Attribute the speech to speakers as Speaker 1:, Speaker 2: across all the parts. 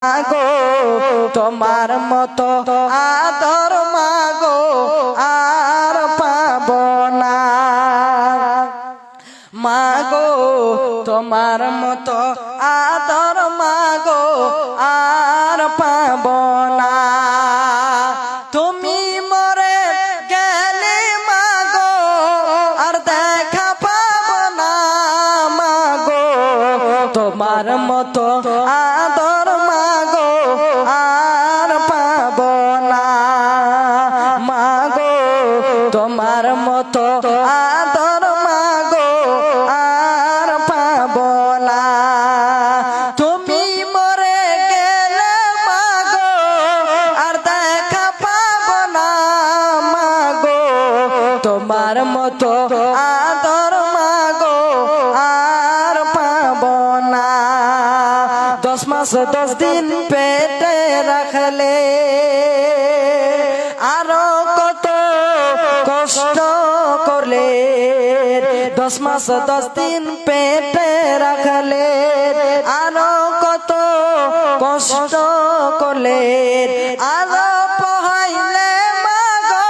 Speaker 1: মাগো তোমার মতো আদর মাগো আর পাব না। মাগো তোমার মতো আদর মাগো আর পাব না। তুমি মরে গেলে মাগো আর দেখা পাব না। মাগো তোমার মতো আদর মাগো আর পাব না। মাগো তোমার মতো আদর মাগো আর পাব না। তুমি মরে গেলে মাগো আর দেখা পাব না। মাগো তোমার মতো আদর মাগো আর পাব না। 10 মাস 10 দিন পেটে রাখলে আরো কত কষ্ট করলে। 10 মাস 10 দিন পেটে রাখলে আরো কত কষ্ট করলে। আরো পোহাইলে মাগো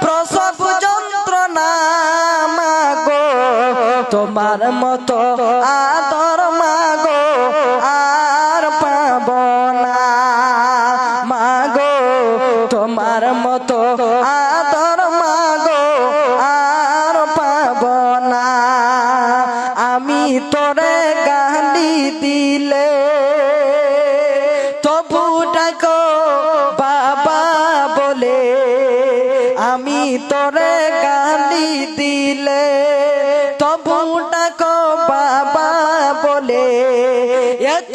Speaker 1: প্রসব যন্ত্রণা। মাগো তোমার মতো আদর মাগো আর পাব না। মাগো তোমার মতো আদর মাগো আর পাব না। আমি তোরে গালি দিলে তবু ডাকো বাবা বলে। আমি তোরে গালি দিলে তবু ডাকো বাবা বলে।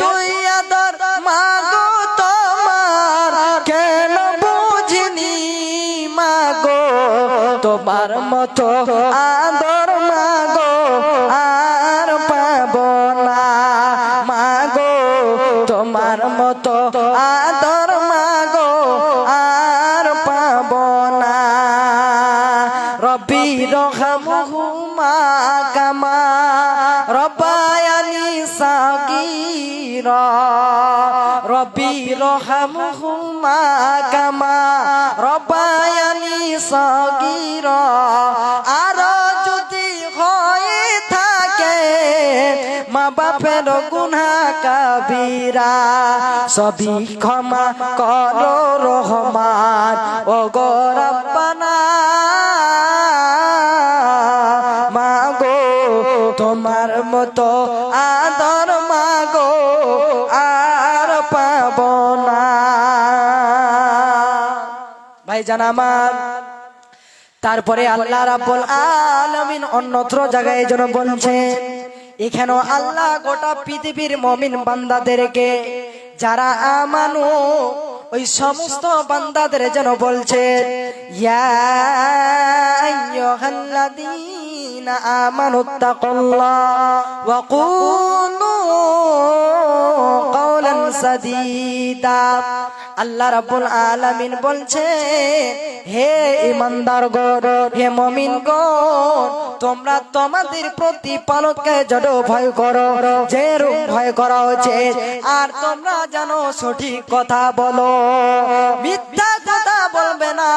Speaker 1: তুই আদর মাগো তোমার কেন বুঝিনি। মাগো তোমার মতো আদর মাগো আর পাব না। মাগো তোমার মতো আদর মাগো আর পাব না। রব্বি রহমহুমা কামা রব্বায়ানি সাগীরা। রব্বি রহমহুমা কামা রব্বায়ানি সাগীরা। আর যদি হয়ে থাকে মা বাপের গুনাহ কাবীরা সবই ক্ষমা করো রহমান ও গো রব্বানা। মাগো তোমার মতো আদর মাগো আর পাব না। ভাইজান আমার, তারপরে আল্লাহ রাব্বুল আলামিন অন্যত্র জায়গায় যেন বলছেন, এখানেও আল্লাহ গোটা পৃথিবীর মুমিন বান্দাদেরকে যারা আমানু ওই সমস্ত বান্দাদের যেন বলছেন, ইয়া আইয়ুহাল্লাযীনা আমানুত্তাকুল্লাহ ওয়া কুলু কাওলান সাদীদা। আল্লাহ রাব্বুল আলামিন বলছেন, হে ঈমানদারগণ, হে মুমিনগণ, তোমরা তোমাদের প্রতিপালককে যেন ভয় করো যেরূপ ভয় করা উচিত। আর তোমরা জানো সঠিক কথা বলো, মিথ্যা কথা বলবে না।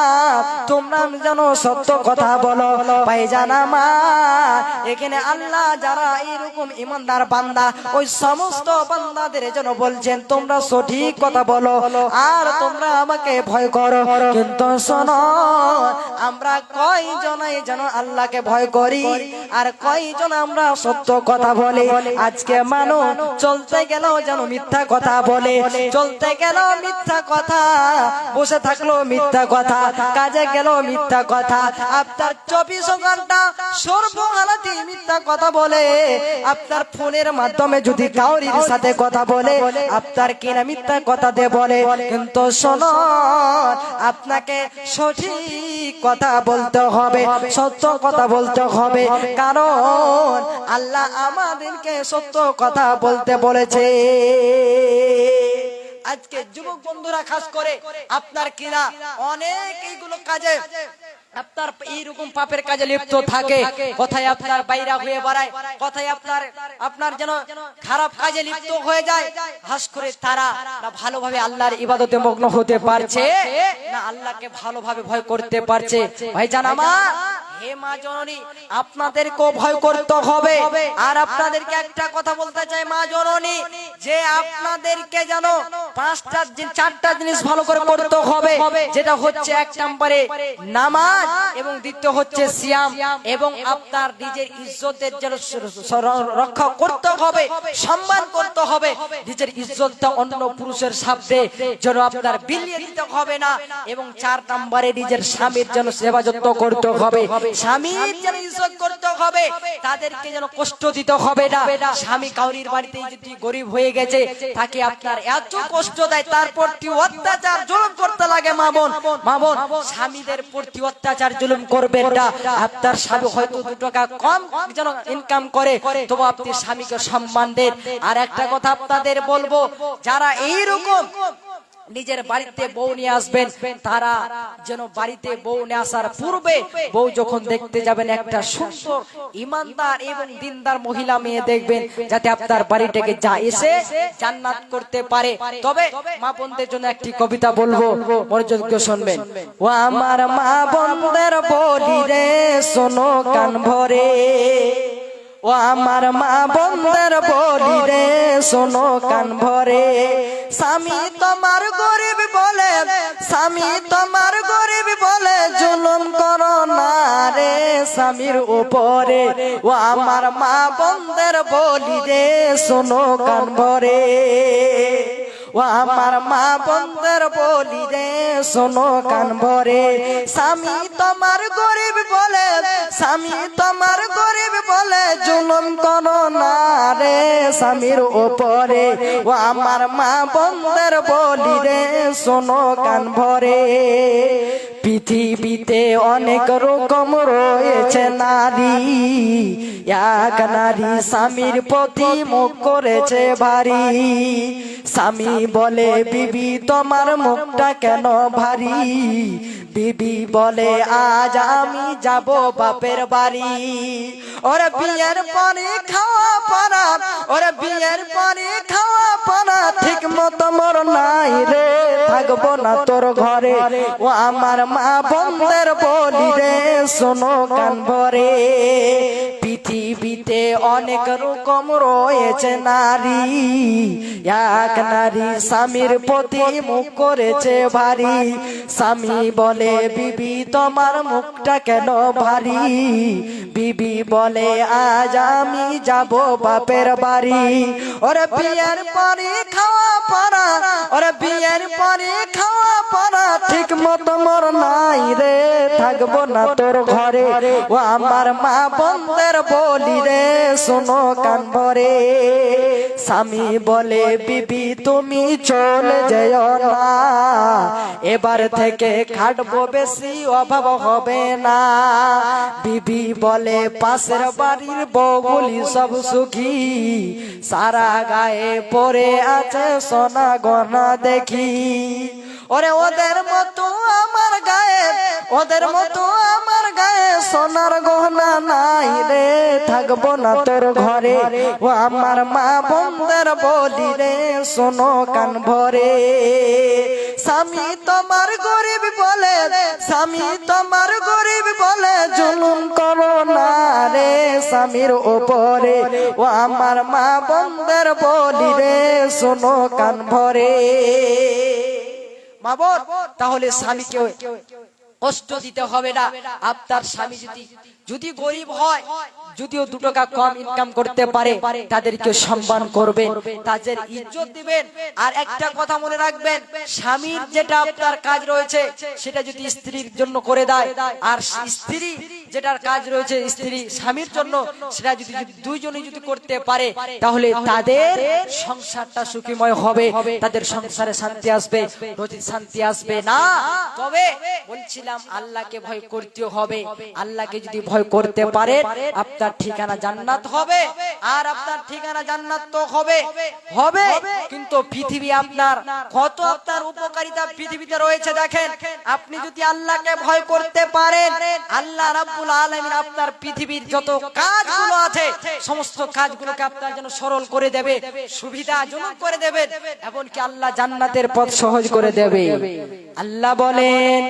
Speaker 1: তোমরা যেন সত্য কথা বলো। ভাইজান আমার, এখানে আল্লাহ যারা এরকম ঈমানদার বান্দা ওই সমস্ত বান্দাদের যেন বলছেন তোমরা সঠিক কথা বলো আর তোমরা আমাকে ভয় করো। কিন্তু শোনো, আমরা কয়জনাই যেন আল্লাহকে ভয় করি আর কয়জন আমরা সত্য কথা বলি। আজকে মানুষ চলতে গেলেও যেন মিথ্যা কথা বলে, চলতে গেলেও মিথ্যা কথা, বসে থাকলো মিথ্যা কথা, কাজে গেল মিথ্যা কথা। আপনার 24 ঘন্টা সর্বহালাতে মিথ্যা কথা বলে। আপনার ফোনের মাধ্যমে যদি কাউরির সাথে কথা বলে, আপনার কিনা মিথ্যা কথা দিয়ে বলে। কিন্তু শোনো, আপনাকে সঠিক কথা বলতে হবে, সত্য কথা বলতে হবে, কারণ আল্লাহ আমাদেরকে সত্য কথা বলতে বলেছে। আজকে যুবক বন্ধুরা খাস করে আপনার কিনা অনেক এইগুলো কাজে আপনার এইরকম পাপের কাজে লিপ্ত থাকে, কোথায় আপনার বাইরা হয়ে বেড়ায়, কোথায় আপনার যেন খারাপ কাজে লিপ্ত হয়ে যায়। হাস করে তারা না ভালোভাবে আল্লাহর ইবাদতে মগ্ন হতে পারছে, না আল্লাহকে ভালোভাবে ভয় করতে পারছে। ভাইজান আমার, হে মা জননী, আপনাদেরকেও ভয় করতে হবে। আর আপনাদেরকে একটা কথা বলতে চাই মা জননী, যে আপনাদেরকে যেন চারটা জিনিস ভালো করে করতে হবে। যেটা হচ্ছে এক নম্বরে নামাজ, এবং দ্বিতীয় হচ্ছে সিয়াম, এবং আপনার নিজের ইজ্জতের যেন রক্ষা করতে হবে, সম্মান করতে হবে। নিজের ইজ্জতটা অন্য পুরুষের সামনে যেন আপনার বিলিয়ে দিতে হবে না। এবং 4 নম্বরে নিজের স্বামীর যেন সেবা যত্ন করতে হবে, স্বামীর যেন ইজ্জত করতে হবে, তাদেরকে যেন কষ্ট দিতে হবে না। স্বামী কাউরির বাড়িতে যদি গরিব হয়ে গেছে, তাকে আপনার এত কষ্ট দেয়, তার প্রতি অত্যাচার জুলুম করতে লাগে, মা বোন স্বামীদের প্রতি অত্যাচার জুলুম করবেন না। আপনার স্বামী হয়তো 2 টাকা কম যেন ইনকাম করে, তবু আপনি স্বামীকে সম্মান দেন। আর একটা কথা আপনাদের বলবো, যারা এইরকম নিজের বাড়িতে বউ নিয়ে আসবেন, তারা যেন বাড়িতে বউ নিয়ে আসার পূর্বে বউ যখন দেখতে যাবেন, একটা সুন্দর ইমানদার এবং দিনদার মহিলা মেয়ে দেখবেন, যাতে আপনার বাড়িটাকে যা এসে জান্নাত করতে পারে। তবে মা বোনদের জন্য একটি কবিতা বলবো, মনোযোগ দিয়ে শুনবেন। ও আমার মা বোনদের বলি রে, শোনো কান ভরে। ও আমার মা বোনদের বলি রে, শোনো কান ভরে। স্বামী তোমার গরিব বলে, স্বামী তোমার গরিব বলে জুলুম করো না রে স্বামীর উপরে। ও আমার মা বোনদের বলি রে, শোনো কান ভরে। ও আমার মা বোনদের বলি রে, শোনো কান ভরে। স্বামী তোমার গরিব বলে, স্বামী তোমার গরিব বলে জুলুম করো না রে স্বামীর উপরে। ও আমার মা বোনদের বলি রে, শোনো কান ভরে। পৃথিবীতে অনেক রকম রয়েছে নারী, এক নারী স্বামীর প্রতি মুখ করেছে ভারী। স্বামী বলে বিবি তোমার মুখটা কেন ভারী, বিবি বলে আজ আমি যাব বাপের বাড়ি। ওরে বিয়ের পরে খাওয়া পড়া, ওরে বিয়ের পরে খাওয়া পড়া ঠিক মতো মোর নাই রে, থাকবো না তোর ঘরে। ও আমার মা বোনদের বলি রে, শোনো কান ভরে। পৃথিবীতে অনেক রকম রয়েছে নারী, এক নারী স্বামীর প্রতি মুখ করেছে ভারী। স্বামী বলে বিবি তোমার মুখটা কেন ভারী, বিবি বলে আজ আমি যাব বাপের বাড়ি। ওরে বিয়ের পরে খাওয়া পড়া, ওরে বিয়ের পরে খাওয়া পড়া ঠিক মতো মোর নাই রে, থাকবো না তোর ঘরে। ও আমার মা বোনদের বলি রে, শোনো কান ভরে। স্বামী বলে বিবি তুমি চলে যেও না, এবার থেকে খাটবো বেশি অভাব হবে না। বিবি বলে পাশের বাড়ির বউগুলি সব সুখী, সারা গায়ে পরে আছে সোনা গয়না দেখি। ওরে ওদের মতো আমার গায়ে, ওদের মতো আমার গায়ে সোনার গহনা নাই রে, থাকবো না তোর ঘরে। ও আমার মা বোনদের বলি রে, শোনো কান ভরে। স্বামী তোমার গরিব বলে, স্বামী তোমার গরিব বলে জুলুম করো না রে স্বামীর উপরে। ও আমার মা বোনদের বলি রে, শোনো কান ভরে। মা বোন, তাহলে স্বামীকে কষ্ট দিতে হবে না। আপনার স্বামী যদি গরিব হয়, যদিও 2 টাকা কম ইনকাম করতে পারে, তাদেরকে সম্মান করবেন, তাদের ইজ্জত দিবেন। আর একটা কথা মনে রাখবেন, স্বামীর যেটা আপনার কাজ রয়েছে সেটা যদি স্ত্রীর জন্য করে দেয়, আর স্ত্রী যেটার কাজ রয়েছে স্ত্রী স্বামীর জন্য, সেটা যদি দুইজনে যদি করতে পারে তাহলে তাদের সংসারটা সুখীময় হবে, তাদের সংসারে শান্তি আসবে, রোজি শান্তি আসবে না। তবে বলছিলাম আল্লাহকে ভয় করতে হবে। আল্লাহকে যদি ভয় করতে পারে আপনার ঠিকানা জান্নাত হবে, আর আপনার ঠিকানা জান্নাত তো হবে হবে। কিন্তু পৃথিবী আপনার কত আপনার উপকারিতা পৃথিবীতে রয়েছে দেখেন। আপনি যদি আল্লাহকে ভয় করতে পারেন, আল্লাহ রাব্বুল আলামিন আপনার পৃথিবীর যত কাজগুলো আছে সমস্ত কাজগুলোকে আপনার জন্য সরল করে দেবে, সুবিধাজনক করে দেবে, এমনকি আল্লাহ জান্নাতের পথ সহজ করে দেবে। আল্লাহ বলেন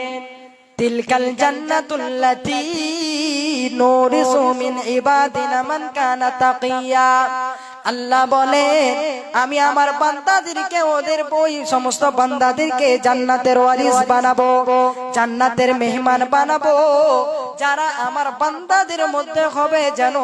Speaker 1: তিলকাল জান্নাতুল্লাতী নুরিসু মিন ইবাদিনা মান কানা তাকিয়া। আল্লাহ বলেন আমি আমার বান্দাদেরকে, ওদের ওই সমস্ত বান্দাদেরকে জান্নাতের ওয়ারিস বানাবো, জান্নাতের মেহমান বানাবো, যারা আমার বান্দাদের মধ্যে হবে যেন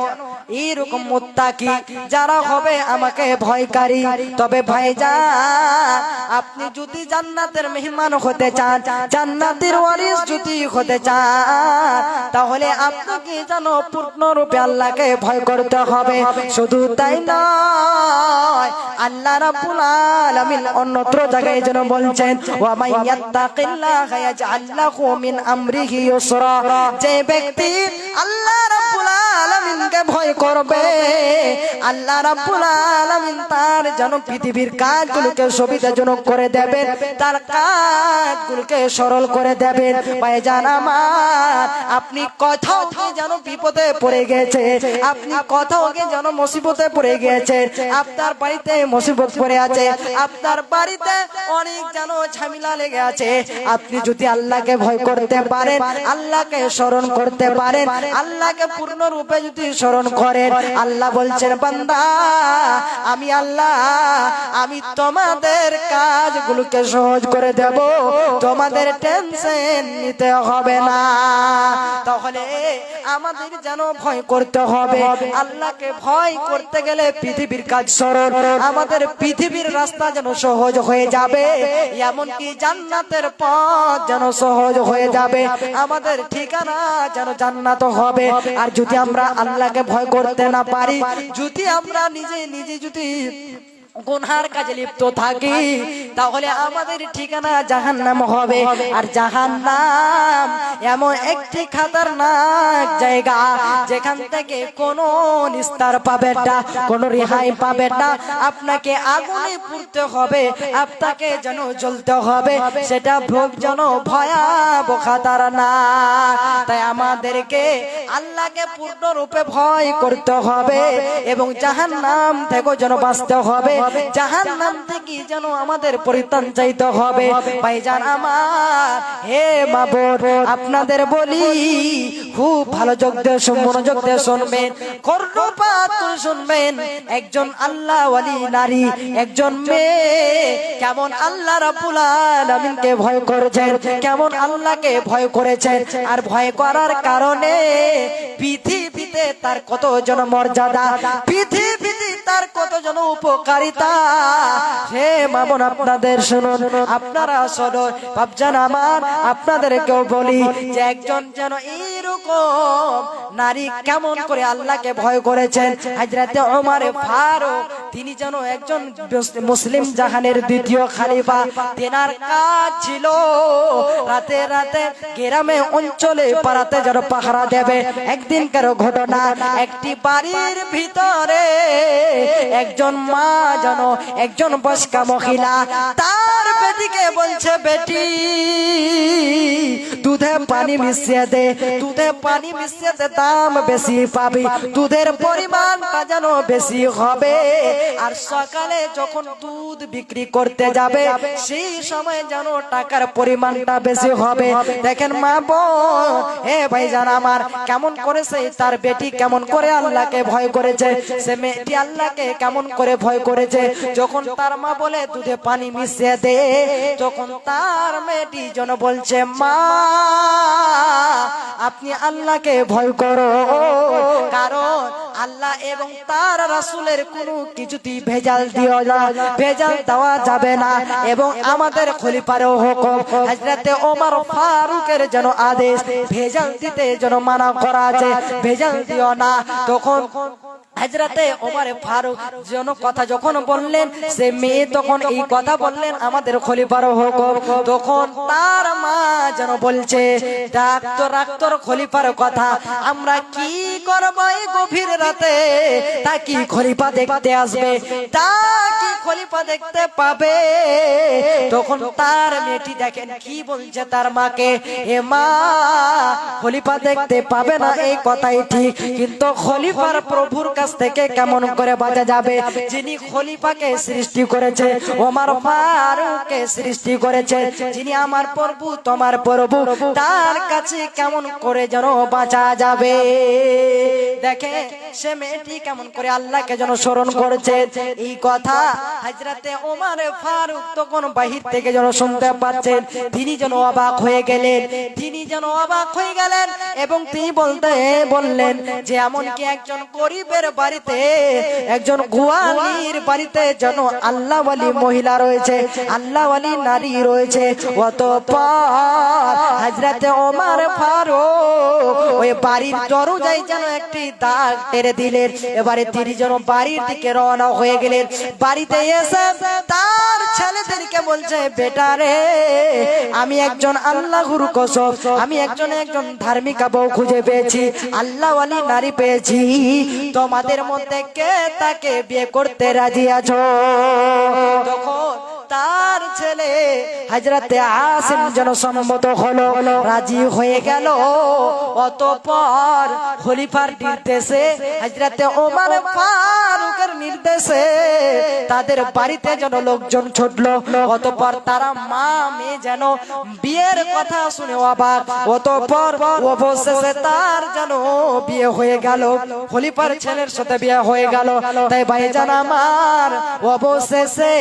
Speaker 1: এইরকম মুত্তাকি, যারা হবে আমাকে ভয়কারী। তবে ভাইজান আপনি যদি জান্নাতের মেহমান হতে চান, জান্নাতের ওয়ারিস যদি হতে চান, তাহলে আপনাকে যেন পূর্ণরূপে আল্লাহকে ভয় করতে হবে। শুধু তাই না, আল্লাহ রাব্বুল আলামিন অন্যত্র জায়গায় যেন বলছেন ওয়া মাইয়াত্তাকিল্লাহা ইয়াজআল লাহু মিন আমরিহি ইউসরা। যে ব্যক্তি আল্লাহ রাব্বুল আলামিনকে ভয় করবে, আল্লাহ রাব্বুল আলামিন তার যেন পৃথিবীর কাজগুলোকে সুবিধাজনক করে দেবেন, তার কাজগুলোকে সরল করে দেবেন। ভাইজান আমার, আপনি কোথাও কি যেন বিপদে পড়ে গেছে, আপনি কোথাও কি যেন মুসিবতে পড়ে গেছে, আপনার বাড়িতে মুসিবত পড়ে আছে, আপনার বাড়িতে অনেক যেন ঝামেলা লেগে আছে, আপনি যদি আল্লাহকে ভয় করতে পারেন, আল্লাহকে স্মরণ করতে পারেন, আল্লাহকে পূর্ণ রূপে যদি স্মরণ করেন, আল্লাহ বলছেন বান্দা আমি আল্লাহ, আমি তোমাদের কাজগুলোকে সহজ করে দেব, তোমাদের টেনশন নিতে হবে না। তাহলে আমাদের যেন ভয় করতে হবে। আল্লাহকে ভয় করতে গেলে পৃথিবীর কাজ সরল, আমাদের পৃথিবীর রাস্তা যেন সহজ হয়ে যাবে, এমনকি জান্নাতের পথ যেন সহজ হয়ে যাবে, আমাদের ঠিকানা যেন জান্নাত হবে। আর যদি আমরা আল্লাহকে ভয় করতে না পারি, যদি আমরা নিজে নিজে যদি গুনার কাজে লিপ্ত থাকি, তাহলে আমাদের ঠিকানা জাহান্নাম হবে। আর জাহান্নাম এমন একটি খতরনাক জায়গা, যেখান থেকে কোনো নিস্তার পাবে না, কোনো রেহাই পাবে না। আপনাকে আগুনে পুড়তে হবে, আপনাকে যেন জ্বলতে হবে, সেটা ভোগ যেন ভয়াবহ খতরনাক। তাই আমাদেরকে আল্লাহকে পূর্ণরূপে ভয় করতে হবে এবং জাহান্নাম থেকে যেন বাঁচতে হবে, জাহান্নাম থেকে যেন আমাদের পরিত্রাণ চাইতে হবে। ভাইজান আমার, হে মাবুদ, আপনাদের বলি খুব ভালো মনোযোগ দিয়ে শুনবেন, কর্ণপাত করে শুনবেন। একজন আল্লাহ ওয়ালি নারী, একজন মেয়ে কেমন আল্লাহ রাব্বুল আলামিনকে ভয় করেছেন, কেমন আল্লাহকে ভয় করেছেন, আর ভয় করার কারণে পৃথিবীতে তার কত জন মর্যাদা, পৃথিবীতে তার কত জন উপকারিতা। হে মামুন, আপনাদের শুনুন, আপনারা শুনুন, বাপজান আমার, আপনাদেরকেও বলি যে একজন যেন এইরকম নারী কেমন করে আল্লাহকে ভয় করেছেন। হযরতে ওমর ফারুক, তিনি যেন একজন মুসলিম জাহানের দ্বিতীয় খলিফা, তেনার কাজ ছিল রাতে রাতে গ্রামে অঞ্চলে পাড়াতে যেন পাহারা দেবে। একদিনকার ঘটনা, একটি বাড়ির ভিতরে একজন মা যেন, একজন বয়স্কা মহিলা তার বেটিকে বলছে, বেটি দুধে পানি মিশিয়ে দে, দুধে পানি মিশিয়ে দে, দাম বেশি পাবি, দুধের পরিমাণটা যেন বেশি হবে, আর সকালে যখন দুধ বিক্রি করতে যাবে সেই সময় যেন টাকার পরিমাণটা বেশি হবে। দেখেন মা বোন, হে ভাইজান আমার, কেমন করেছে তার বেটি, কেমন করে আল্লাহকে ভয় করেছে, সে মেয়েটি আল্লাহকে কেমন করে ভয় করেছে। যখন তার মা বলে দুধে পানি মিশিয়ে দে, তখন তার মেয়েটি যেন বলছে, মা আপনি আল্লাহকে ভয় করো, কারণ আল্লাহ এবং তার রাসূলের কোনো কিছুতেই ভেজাল দিও না, ভেজাল দেওয়া যাবে না। এবং আমাদের খলিফারও হুকুম, হযরতে ওমর ফারুকের যেন আদেশ, ভেজাল দিতে যেন মানা করা আছে, ভেজাল দিও না। তখন হযরতে ওমর ফারুক যেন কথা যখন বললেন, সে মেয়ে তখন এই কথা বললেন, আমাদের খলিফার হুকুম। তখন তার মা যেন বলছে, ডাক্তার খলিফার কথা, আমরা কি করব এই গভীর রাতে? তা কি খলিফা দেখতে আসবে? তা কি খলিফা দেখতে পাবে? তখন তার মেয়েটি দেখেন কি বলছে তার মাকে, এ মা খলিফা দেখতে পাবে না এই কথাই ঠিক, কিন্তু খলিফার প্রভুর কাছ থেকে কেমন করে বাঁচা যাবে? যিনি খলিফাকে সৃষ্টি করেছে, ওমর ফারুককে সৃষ্টি করেছে, যিনি আমার প্রভু তোমার প্রভু, তার কাছে কেমন করে যেন বাঁচা যাবে? দেখে সে মেয়েটি কেমন করে আল্লাহকে যেন স্মরণ করেছে। এই কথা হযরতে ওমর ফারুক তখন বাহির থেকে যেন শুনতে পাচ্ছেন, তিনি যেন অবাক হয়ে গেলেন, তিনি যেন অবাক হয়ে গেলেন। এবং তিনি বললেন যে এমনকি একজন গরিবের বাড়িতে, একজন গোয়ালির বাড়িতে যেন আল্লাহওয়ালি মহিলা রয়েছে, আল্লাহওয়ালি নারী রয়েছে। অতঃপর হযরতে ওমর ফারুক ওই বাড়ির দরজায় যেন একটি দাগ টেনে দিলেন। এবারে তিনি যেন বাড়ির দিকে রওনা হয়ে গেলেন। বাড়িতে এসে তার ছেলেদেরকে বলছে, বেটা রে, আমি একজন আল্লাহর কসম, আমি একজন ধার্মিকা বউ খুঁজে পেয়েছি, আল্লাহওয়ালি নারী পেয়েছি, তোমাদের মধ্যে কে তাকে বিয়ে করতে রাজি আছো? তখন তার ছেলে হযরতে আসিম যেন সম্মত হলো, রাজি হয়ে গেল। অতঃপর খলিফার নির্দেশে, হযরতে ওমর ফারুকের নির্দেশে তাদের বাড়িতে যেন লোকজন ছুটলো। অতঃপর তারা মা মেয়ে যেন বিয়ের কথা শুনে অবাক। অতঃপর অবশেষে তার যেন বিয়ে হয়ে গেল, খলিফার ছেলের সাথে বিয়ে হয়ে গেল। তাই ভাইজান আমার, অবশেষে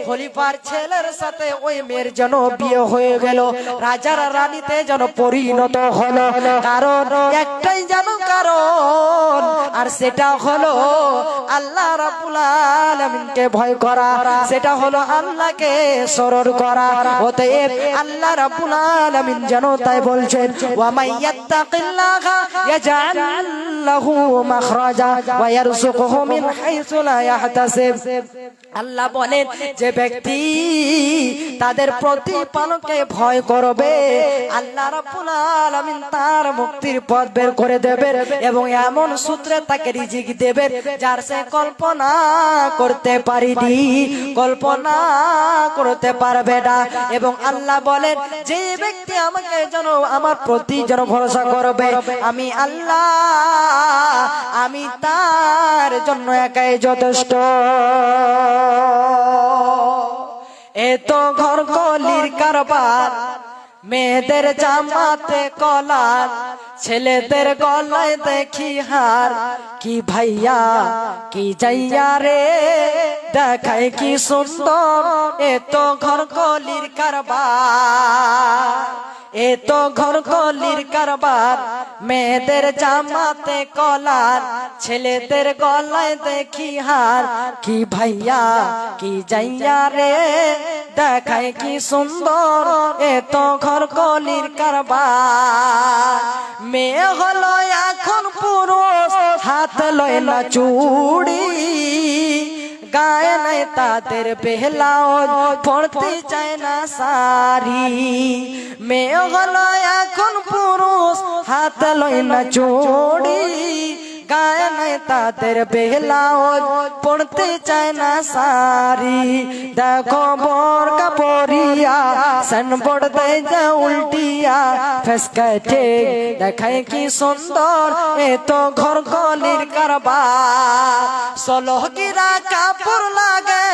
Speaker 1: খলিফার ছেলের সাথে ওই মেয়ের যেন বিয়ে হয়ে গেল, রাজার রানীতে যেন পরিণত হলো। কারণ একটাই যেন কারণ, আর সেটা হলো আল্লাহ রাব্বুল আলামিনকে ভয় করা, সেটা হলো আল্লাহকে স্মরণ করা। অতএব আল্লাহ রাব্বুল আলামিন যেন তাই বলছেন, ওয়া মাইয়াত্তাকিল্লাহা ইয়াজআল লাহু মাখরাজা ওয়া ইয়ারযুকুহু মিন হাইসু লা ইয়াহতাসিব। আল্লাহ বলেন, যে ব্যক্তি তাদের প্রতিপালককে ভয় করবে, আল্লাহ রাব্বুল আলামিন তার মুক্তির পথ বের করে দেবেন এবং এমন সূত্রে তাকে রিজিক দেবেন যার সে কল্পনা করতে পারেনি, কল্পনা করতে পারবে না। এবং আল্লাহ বলেন, যে ব্যক্তি আমাকে যেন আমার প্রতি যেন ভরসা করবে, আমি আল্লাহ, আমি তার জন্য একাই যথেষ্ট। এত ঘর কলির কারবার, মেয়েদের জামাতে কলার, ছেলেদের গলায় দেখি হার, কি ভাইয়া কি যাইয়া রে, দেখায় কি সুন্দর। এত ঘর কলির কারবার, এত ঘর কলির কারবার, মেয়েদের জামাতে কলার, ছেলেদের গলায় দেখি হার, কি ভাইয়া কি যাইয়া রে, দেখায় কি সুন্দর। এত ঘর কলির কারবার, মেয়ে হলো এখন পুরুষ, হাত লয় না চুড়ি, গায়ে নাই তাদের বেহলাওয়াজ, পড়তে চায় না শাড়ি। মেয়ে হলো এখন পুরুষ, হাত লয় না চুড়ি, গায়ে নাই তাদের বেহলাওয়াজ, পড়তে চায় না শাড়ি। দেখো বোরকা পরিয়া, সানবোর্ড দেয় যা উল্টিয়া, ফেসকাটে দেখায় কি সুন্দর। এত ঘর কলির কারবার, 16 গিরা কাপড় লাগে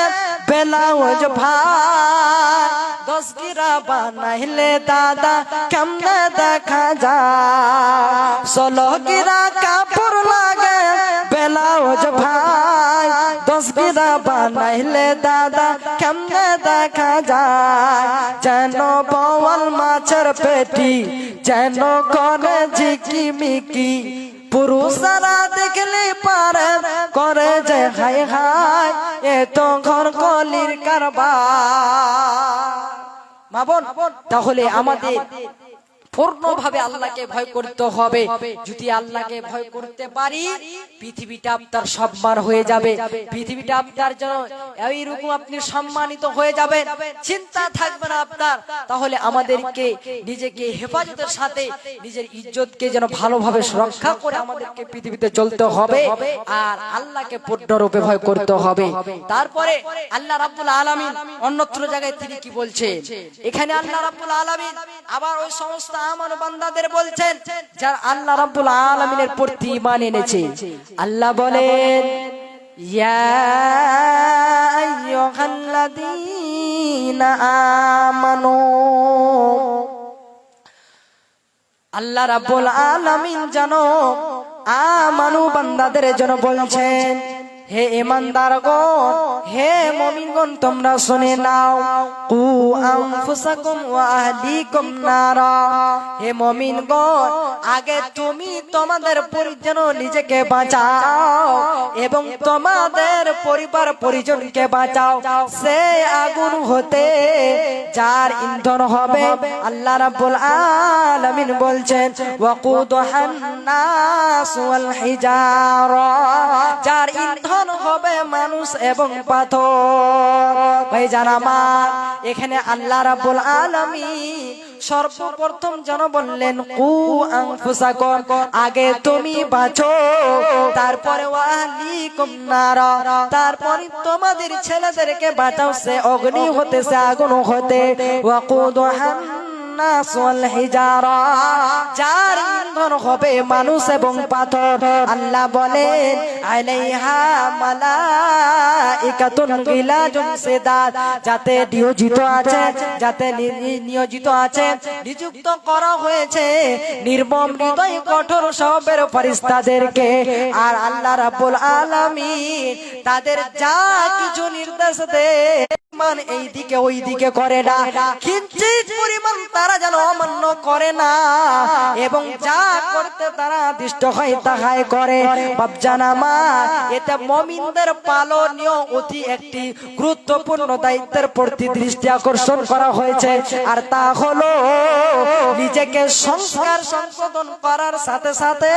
Speaker 1: ব্লাউজ ভাই, 10 গিরা বানাইলে দাদা কেমনে দেখা যায়। 16 গিরা কাপড় লাগে বেলাওজ ভাই 10 গিরা বানাইলে দাদা কেমনে দেখা যায় যেন বওয়াল মাছের পেটি যেন করে ঝিকিমিকি পুরুষরা দেখলে পারে করে যে হাই হাই এ তো ঘর কলির কারবার। মা বোন, তাহলে আমাদের পূর্ণভাবে আল্লাহকে ভয় করতে হবে। যদি আল্লাহকে ভয় করতে পারি পৃথিবীটা আপনার সম্মান হয়ে যাবে, পৃথিবীটা আপনার জন্য এইরকম আপনি সম্মানিত হয়ে যাবেন, চিন্তা থাকবে না আপনার। তাহলে আমাদেরকে নিজেকে হেফাজতের সাথে নিজের ইজ্জতকে যেন ভালোভাবে সুরক্ষা করে আমাদেরকে পৃথিবীতে চলতে হবে আর আল্লাহকে পূর্ণরূপে ভয় করতে হবে। তারপরে আল্লাহ রাব্বুল আলামিন অন্যত্র জায়গায় তিনি কি বলছেন, এখানে আল্লাহ রাব্বুল আলামিন আবার ওই সমস্ত আমার বান্দাদের বলছেন যারা আল্লাহ রাব্বুল আলামিনের প্রতি ঈমান এনেছে। আল্লাহ বলেন ইয়া আইয়ুহাল্লাযীনা আমানু, আল্লাহ রাব্বুল আলামিন জানো আমানু বান্দাদের জন্য বলছেন হে ঈমানদারগণ, হে মুমিনগণ, তোমরা শুনে নাও কু আনফুসাকুম ওয়া আহলিকুম নারা। হে মুমিনগণ, আগে তুমি তোমাদের পরিজন নিজেকে বাঁচাও এবং তোমাদের পরিবার পরিজনকে বাঁচাও সে আগুন হতে যার ইন্ধন হবে আল্লাহ রাব্বুল আলামিন বলছেন ওয়াকুদুহান নাস ওয়াল হিজারা, যার ইন্ধন হবে মানুষ এবং পাথর। ভাইজান আমার, এখানে আল্লাহ রাব্বুল আলামিন সর্বপ্রথম যেন বললেন কু আনফুসাকুম, আগে তুমি বাঁচো, তারপরে ওয়াহলিকুম নারা, তারপরে তোমাদের ছেলেদেরকে বাঁচাও সে অগ্নি হতে সে আগুন হতে ওয়াকুদুহান নাস ওয়াল হিজারা, যার ইন্ধন হবে মানুষ এবং পাথর। আল্লাহ বলেন আলাইহা মালাইকাতুন গিলাজুন সিদাদ, যাতে নিয়োজিত আছে, যাতে নিয়োজিত আছে নিযুক্ত করা হয়েছে নির্মম হৃদয় কঠোর স্বভাবের ফেরেশতাদেরকে। আর আল্লাহ রাব্বুল আলামিন তাদের যা কিছু নির্দেশ দেয় মান এই দিকে ওই দিকে করে না, কিঞ্চিত পরিমাণ তারা যেন অমান্য করে না এবং যা করতে তারা দৃষ্ট হয় তাহাই করে। বাপজান আমার, এতে মুমিনদের পালনীয় অতি একটি গুরুত্বপূর্ণ দায়িত্বের প্রতি দৃষ্টি আকর্ষণ করা হয়েছে, আর তা হলো নিজেকে সংস্কার সংশোধন করার সাথে সাথে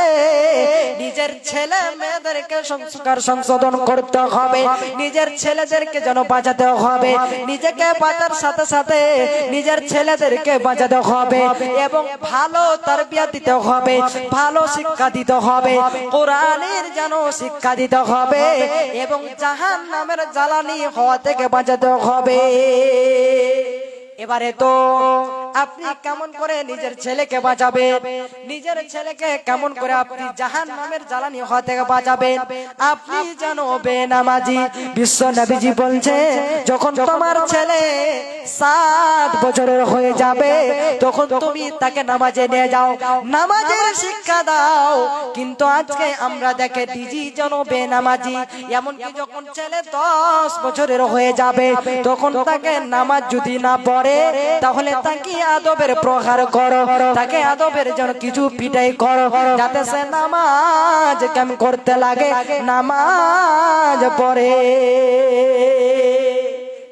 Speaker 1: নিজের ছেলে মেয়েদেরকে সংস্কার সংশোধন করতে হবে, নিজের ছেলেদেরকে যেন বাঁচাতে হবে, নিজেকে বাঁচার সাথে সাথে নিজের ছেলেদেরকে বাঁচাতে হবে এবং ভালো তারবিয়া দিতে হবে, ভালো শিক্ষা দিতে হবে, কোরআনের যেন শিক্ষা দিতে হবে এবং জাহান্নামের জ্বালানি হওয়া থেকে বাঁচাতে হবে। এবারে তো আপনি কেমন করে নিজের ছেলেকে বাঁচাবেন, নিজের ছেলেকে কেমন করে আপনি জাহান্নামের জ্বালানি হওয়া থেকে বাঁচাবেন? আপনি জানো বেনামাজি বিশ্ব নবীজি বলছে যখন তোমার ছেলে 7 বছরের হয়ে যাবে তখন তুমি তাকে নামাজে নিয়ে যাও, নামাজের শিক্ষা দাও। কিন্তু আজকে আমরা দেখে দিজি যেন বেনামাজি, এমনকি যখন ছেলে 10 বছরের হয়ে যাবে তখন তাকে নামাজ যদি না পড়ে তাহলে তাকে আদবের প্রহার করো, তাকে আদবের জন্য কিছু পিটাই করো যাতে সে নামাজ কেমন করতে লাগে, নামাজ পড়ে।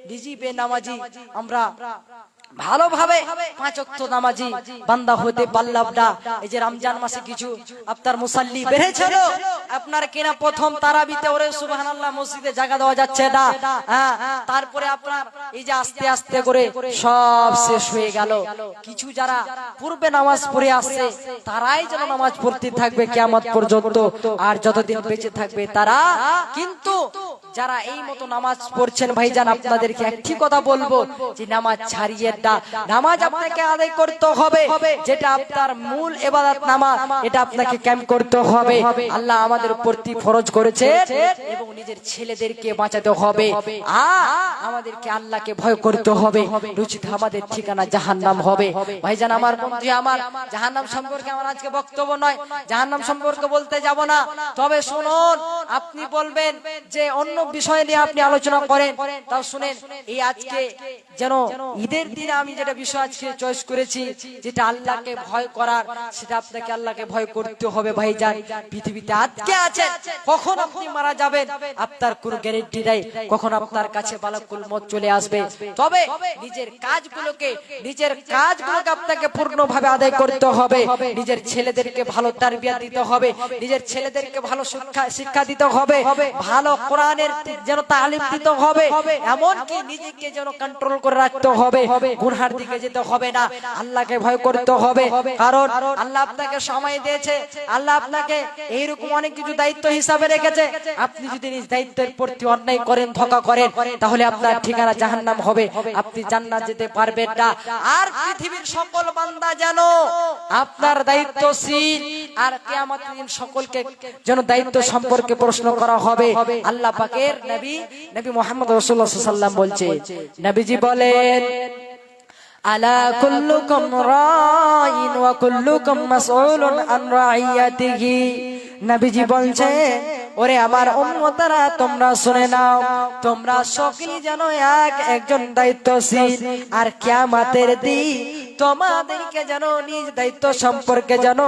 Speaker 1: দিজিবে নামাজি আমরা ভালোভাবে 5 ওয়াক্ত নামাজি বান্দা হতে পারলাম না। এই যে রমজান মাসে কিছু আপনার মুসাল্লি বেড়েছিল, আপনার কিনা প্রথম তারাবিতে ওরে সুবহানাল্লাহ মসজিদে জায়গা দেওয়া যাচ্ছে না, তারপরে আপনার এই যে আস্তে আস্তে করে সব শেষ হয়ে গেল। কিছু যারা পূর্বে নামাজ পড়ে আসছে তারাই যেন নামাজ পড়তে থাকবে কিয়ামত পর্যন্ত, আর যতদিন বেঁচে থাকবে তারা। কিন্তু যারা এই মতো নামাজ পড়ছেন ভাইজান, আপনাদেরকে একটি কথা বলবো যে নামাজ ছাড়িয়ে নিয়তটা, নামাজ আপনাকে আদায় করতে হবে, যেটা আপনার মূল ইবাদত নামাজ, এটা আপনাকে ক্যাম্প করতে হবে। আল্লাহ আমাদের উপর ফরজ করেছে এবং নিজের ছেলেদেরকে বাঁচাতে হবে, আর আমাদেরকে আল্লাহকে ভয় করতে হবে, নচিত আমাদের ঠিকানা জাহান্নাম হবে। ভাইজান আমার, বন্ধু আমার, জাহান্নাম সম্পর্কে আমার আজকে বক্তব্য নয়, জাহান্নাম সম্পর্কে বলতে যাব না। তবে শুনুন, আপনি বলবেন যে অন্য বিষয় নিয়ে আপনি আলোচনা করেন, তাও শুনেন, এই আজকে যেন ঈদের দিনে আমি যেটা বিষয় আজকে চয়েস করেছি, যেটা আল্লাহকে ভয় করার, সেটা আপনাকে আল্লাহকে ভয় করতে হবে। ভাইজান, পৃথিবীতে আজকে আছেন, কখন আপনি মারা যাবেন আপনার কোনো গ্যারান্টি নেই, কখন আপনার কাছে বালাকুল মত চলে আসবে। তবে নিজের কাজগুলোকে আপনাকে পূর্ণভাবে আদায় করতে হবে, নিজের ছেলেদেরকে ভালো তারবিয়া দিতে হবে, নিজের ছেলেদেরকে ভালো শিক্ষা দিতে হবে, ভালো কোরআনের যেন তালিম দিতে হবে, এমনকি নিজেকে যেন কন্ট্রোল করে রাখতে হবে, গুনহার দিকে যেতে হবে না, আল্লাহকে ভয় করতে হবে। কারণ আল্লাহ আপনাকে সময় দিয়েছে, আল্লাহ আপনাকে এইরকম অনেক কিছু দায়িত্ব হিসাবে রেখেছে। আপনি যদি নিজ দায়িত্বের প্রতি অন্যায় করেন, ধোঁকা করেন, তাহলে আপনার ঠিকানা জাহান্নাম হবে, আপনি জান্নাত যেতে পারবেন না। আর পৃথিবীর সকল বান্দা যেন আপনার দায়িত্বশীল, আর কিয়ামতের দিন সকলকে যেন দায়িত্ব সম্পর্কে প্রশ্ন করা হবে। আল্লাহ পাকের নবী মুহাম্মদ রাসূলুল্লাহ সাল্লাল্লাহু আলাইহি ওয়াসাল্লাম বলছে, নবীজি বলেন, আলা কুল্লুকুম রাইন ওয়া কুল্লুকুম মাসউলুন আন রাইয়াতিহি। নবীজি বলছেন, ওরে আমার উম্মতরা, তোমরা শুনে নাও, তোমরা সকলেই যেন একজন দায়িত্বশীল, আর কিয়ামতের দিন তোমাদেরকে যেন নিজ দায়িত্ব সম্পর্কে যেন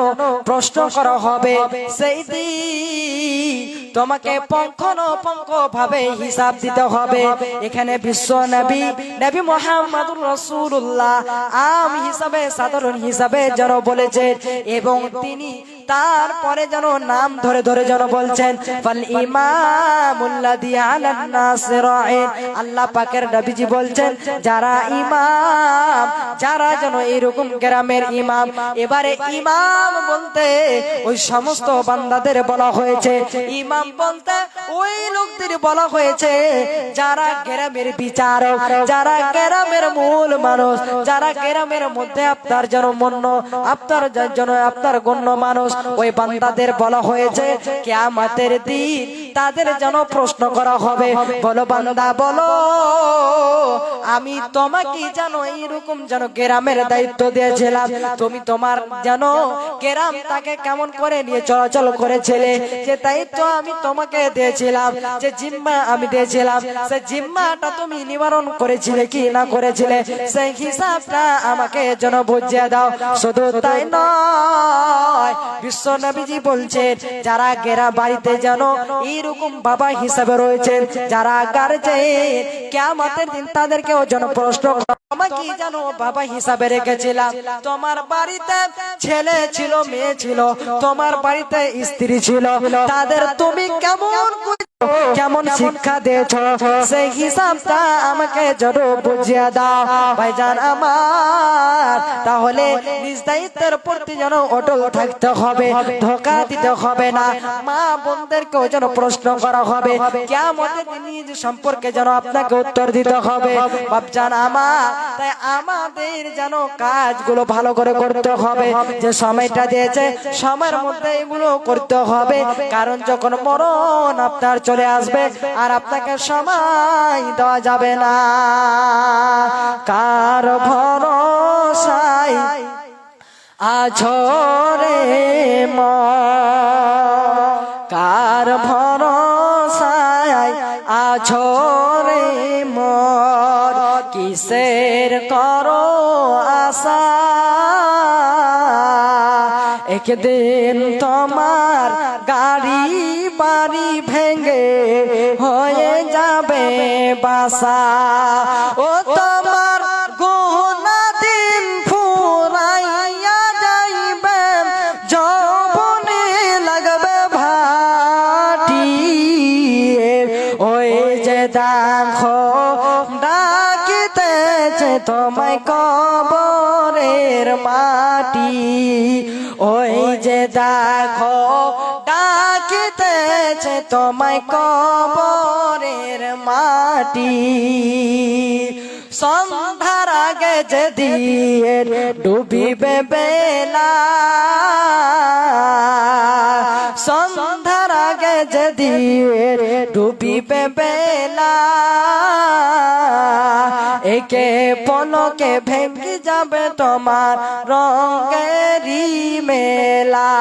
Speaker 1: প্রশ্ন করা হবে। সেই দিন তোমাকে পুঙ্খানুপুঙ্খ ভাবে হিসাব দিতে হবে। এখানে বিশ্ব নবী মুহাম্মদুর রাসূলুল্লাহ আম হিসাবে, সাধারণ হিসাবে যেন বলেছেন, এবং তিনি তারপরে যেন নাম ধরে ধরে যেন বলছেন, ফাল ইমামুল্লাযী আলান নাস রাঈন। আল্লাহ পাকের নবীজি বলছেন, যারা ইমাম, যারা যেন এরকম গ্রামের ইমাম। এবারে ইমাম বলতে ওই সমস্ত বান্দাদের বলা হয়েছে, ইমাম বলতে ওই লোকদের বলা হয়েছে যারা গ্রামের বিচারক, যারা গ্রামের মূল মানুষ, যারা গ্রামের মধ্যে আপনার যেন আপনার গণ্য মানুষ, ওই বান্দাদের বলা হয়েছে কিয়ামতের দিন তাদের যেন প্রশ্ন করা হবে, বলো বান্দা বলো, আমি তোমাকে যেন এইরকম যেন গ্রামের দায়িত্ব দিয়েছিলাম, তুমি তোমার যেন গ্রাম তাকে কেমন করে নিয়ে চলাচল করেছিলে, যে দায়িত্ব আমি তোমাকে দিয়েছিলাম, যে জিম্মা আমি দিয়েছিলাম, সে জিম্মাটা তুমি নিবারণ করেছিলে কি না করেছিলে, সেই হিসাবটা আমাকে যেন বুঝিয়ে দাও। শুধু তাই নয়, বিশ্ব নবীজি বলছেন, যারা গ্রাম বাড়িতে যেন এইরকম বাবা হিসাবে রয়েছেন, যারা গার্জেন, কিয়ামতের দিন তাদেরকেও যেন প্রশ্ন, আমাকে যেন বাবা হিসাবে রেখেছিলাম, তোমার বাড়িতে ছেলে ছিল, মেয়ে ছিল, তোমার বাড়িতে স্ত্রী ছিল, তাদের তুমি কেমন শিক্ষা দিয়েছো, সেই হিসাবটা আমাকে যেন বুঝিয়ে দাও। ভাইজান আমার, তাহলে নিজ দায়িত্বের প্রতি যেন অটল থাকতে হবে, ধোঁকা দিতে হবে না, মা বোনদেরকেও যেন প্রশ্ন করা হবে, কিয়ামতের দিন নিজ সম্পর্কে যেন আপনাকে উত্তর দিতে হবে। বাপজান আমার, তাই আমাদের যেন কাজগুলো ভালো করে করতে হবে, যে সময়টা দিয়েছে সময়ের মধ্যে এগুলো করতে হবে, কারণ যখন মরণ আপনার চলে আসবে আর আপনাকে সময় দেওয়া যাবে না। কার ভরসায় আছো রে মন, কার ভরসায় আছো রে মন, কিসের করো আশা, একদিন তোমার গাড়ি বাড়ি ভেঙে হয়ে যাবে বাসা, ও তোমার গুনাহ দিন ফুরাইয়া যাইবে, যৌবনে লাগবে ভাটি, ওই যে দেখো ডাকিতেছে তোমায় কবরের মাটি, ওই যে দেখো ডাকিতেছে তোমায় কবরের মাটি। সন্ধ্যার আগে যেদিন ডুবিবে বেলা, সন্ধ্যার আগে যেদিন ডুবিবে বেলা, একে পলকে ভেঙে যাবে তোমার রঙেরই মেলা।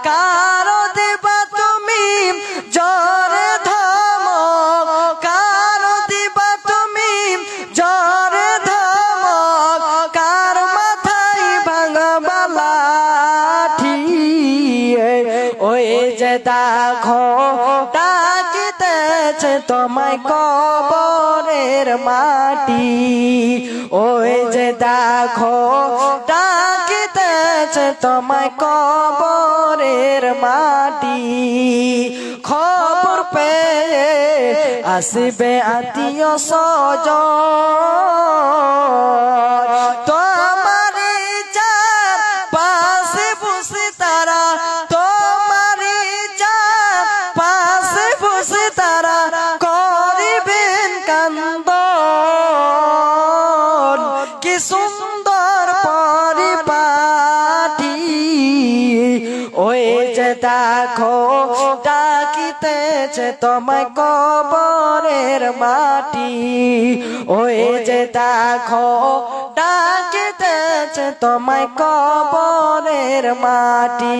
Speaker 1: কারো দিবা তুমি জরে ধমক, কারো দিবা তুমি জরে ধমক, কার মাথায় ভাঙবা লাঠি, ওই যে দেখো ডাকিতেছে তোমায় কবরের মাটি, ওই যে দেখো ডাকিতেছে তোমায় কবরের মাটি। খবর পেয়ে আসবে আত্মীয় স্বজন, তোমার চার পাশে বসে তারা, তোমার চার পাশে বসে তারা করিবেন কান্দন। কি সুন্দর পরিপাটি, ওই যে দেখো ডাকিতেছে তোমায় কবরের মাটি, ওই যে দেখো ডাকিতেছে তোমায় কবরের মাটি।